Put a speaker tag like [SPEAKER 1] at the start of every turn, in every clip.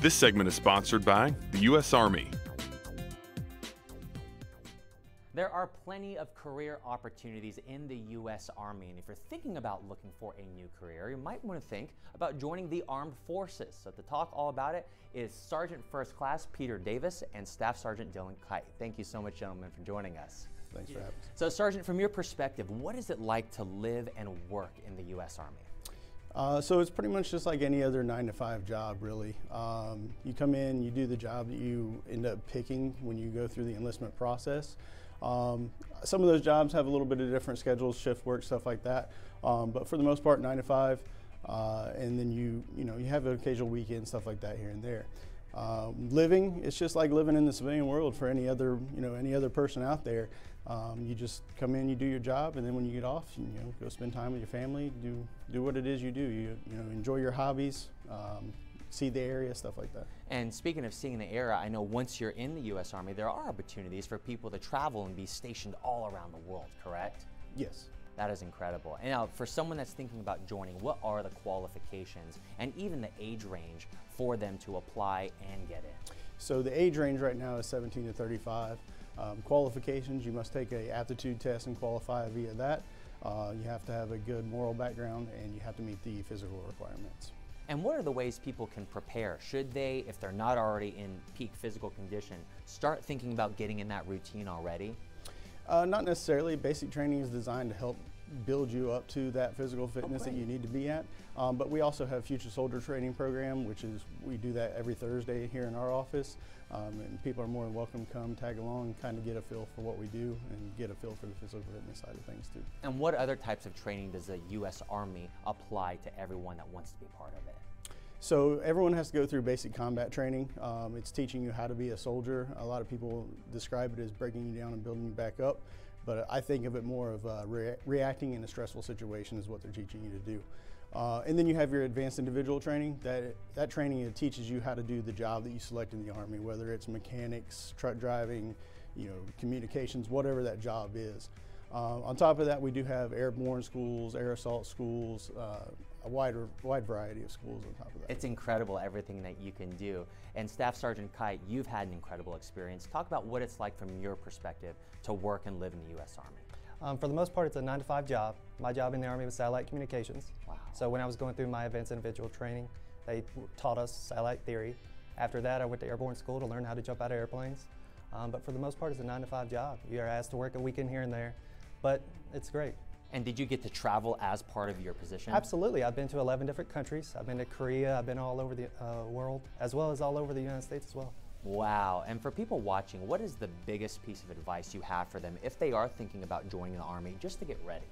[SPEAKER 1] This segment is sponsored by the U.S. Army.
[SPEAKER 2] There are plenty of career opportunities in the U.S. Army, and if you're thinking about looking for a new career, you might want to think about joining the Armed Forces. So to talk all about it is Sergeant First Class Peter Davis and Staff Sergeant Dylan Kite. Thank you so much, gentlemen, for joining us.
[SPEAKER 3] Thanks for having us.
[SPEAKER 2] So Sergeant, from your perspective, what is it like to live and work in the U.S. Army?
[SPEAKER 3] So it's pretty much just like any other 9-to-5 job, really. You come in, you do the job that you end up picking when you go through the enlistment process. Some of those jobs have a little bit of different schedules, shift work, stuff like that. But for the most part, 9 to 5, and then you have an occasional weekend, stuff like that here and there. Living, it's just like living in the civilian world for any other person out there. You just come in, you do your job, and then when you get off, go spend time with your family, do what it is you do. You enjoy your hobbies. See the area, stuff like that.
[SPEAKER 2] And speaking of seeing the area, I know once you're in the U.S. Army, there are opportunities for people to travel and be stationed all around the world, correct?
[SPEAKER 3] Yes.
[SPEAKER 2] That is incredible. And now, for someone that's thinking about joining, what are the qualifications and even the age range for them to apply and get in?
[SPEAKER 3] So the age range right now is 17 to 35. Qualifications, you must take an aptitude test and qualify via that. You have to have a good moral background, and you have to meet the physical requirements.
[SPEAKER 2] And what are the ways people can prepare? Should they, if they're not already in peak physical condition, start thinking about getting in that routine already?
[SPEAKER 3] Not necessarily. Basic training is designed to help build you up to that physical fitness that you need to be at. But we also have Future Soldier Training Program, we do that every Thursday here in our office. And people are more than welcome to come, tag along, and kind of get a feel for what we do and get a feel for the physical fitness side of things too.
[SPEAKER 2] And what other types of training does the U.S. Army apply to everyone that wants to be part of it?
[SPEAKER 3] So everyone has to go through basic combat training. It's teaching you how to be a soldier. A lot of people describe it as breaking you down and building you back up, but I think of it more of reacting in a stressful situation is what they're teaching you to do. And then you have your advanced individual training. That training, it teaches you how to do the job that you select in the Army, whether it's mechanics, truck driving, communications, whatever that job is. On top of that, we do have airborne schools, air assault schools, a wide variety of schools on top of that.
[SPEAKER 2] It's incredible everything that you can do. And Staff Sergeant Kite, you've had an incredible experience. Talk about what it's like from your perspective to work and live in the U.S. Army.
[SPEAKER 4] For the most part, it's a 9-to-5 job. My job in the Army was satellite communications.
[SPEAKER 2] Wow.
[SPEAKER 4] So when I was going through my advanced individual training, they taught us satellite theory. After that, I went to airborne school to learn how to jump out of airplanes. But for the most part, it's a 9-to-5 job. You are asked to work a weekend here and there, but it's great.
[SPEAKER 2] And did you get to travel as part of your position?
[SPEAKER 4] Absolutely. I've been to 11 different countries. I've been to Korea. I've been all over the world, as well as all over the United States as well.
[SPEAKER 2] Wow. And for people watching, what is the biggest piece of advice you have for them if they are thinking about joining the Army, just to get ready?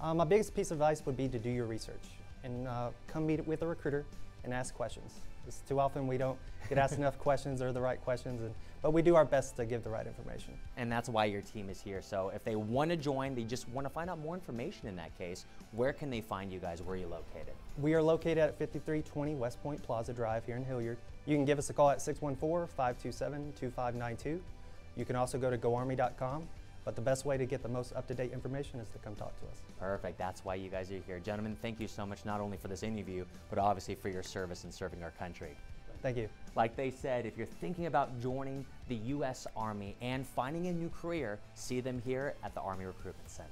[SPEAKER 4] My biggest piece of advice would be to do your research and come meet with a recruiter and ask questions. It's too often we don't get asked enough questions or the right questions, but we do our best to give the right information.
[SPEAKER 2] And that's why your team is here. So if they want to join, they just want to find out more information in that case, where can they find you guys? Where are you located?
[SPEAKER 4] We are located at 5320 West Point Plaza Drive here in Hilliard. You can give us a call at 614-527-2592. You can also go to goarmy.com. But the best way to get the most up-to-date information is to come talk to us.
[SPEAKER 2] Perfect. That's why you guys are here. Gentlemen, thank you so much, not only for this interview, but obviously for your service in serving our country.
[SPEAKER 4] Thank you.
[SPEAKER 2] Like they said, if you're thinking about joining the U.S. Army and finding a new career, see them here at the Army Recruitment Center.